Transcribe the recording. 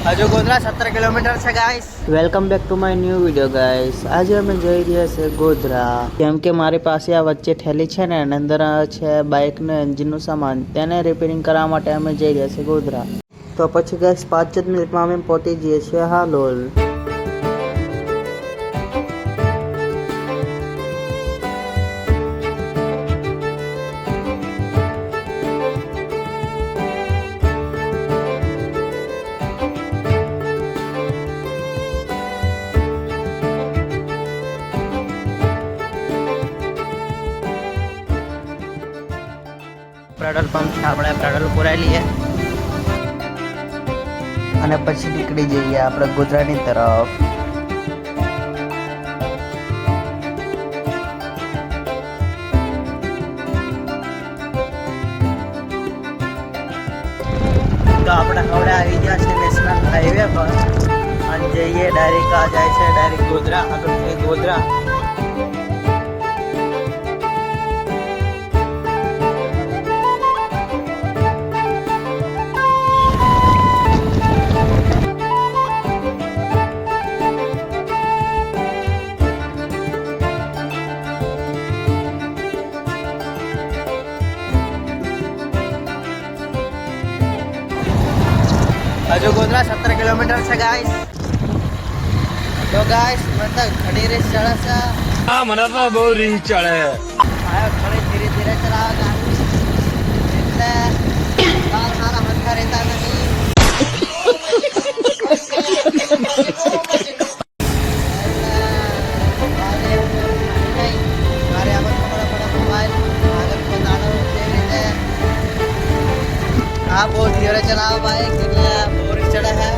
હજુ ગોધરા 17 કિલોમીટર છે guys. Welcome back to my new video guys. આજે અમે જઈ રહ્યા છે ગોધરા, કેમ કે મારી પાસે આ વચ્ચે ઠેલી છે ને અંદર છે બાઇકનું એન્જિનનું સામાન, તેને રિપેરિંગ કરવા માટે અમે જઈ રહ્યા છે ગોધરા. તો પછી ગાઈસ 5 મિનિટમાં અમે પહોંચી જઈએ છીએ હાલોલ. પેટ્રોલ પંપ છે, આપણે પેટ્રોલ પુરાઈ લઈએ અને પછી નીકળી જઈએ આપણે ગોધરાની તરફ. તો આપણે હવે આવી ગયા છે નેશનલ હાઈવે પર અને જઈએ ડાયરેક્ટ આ જાય છે ડાયરેક્ટ ગોધરા, આગળથી ગોધરા. હજુ ગોધરા 17 કિલોમીટર છે ગાઈસ. તો ગાઈસ મતલબ ઘણી રેસ ચડે છે. હા, મને તો બહુ રીંગ ચડે. હા, થોડી ધીરે ધીરે ચલાવે ગાડી, એટલે સારા હરખા રહેતા નથી. મારે આમાં ખબર પડે મોબાઈલ આગળ પોતાનો કેવી રીતે. હા, બહુ ધીરે ચલાવો બાઈક, એટલે બહુ રીસ ચડે છે.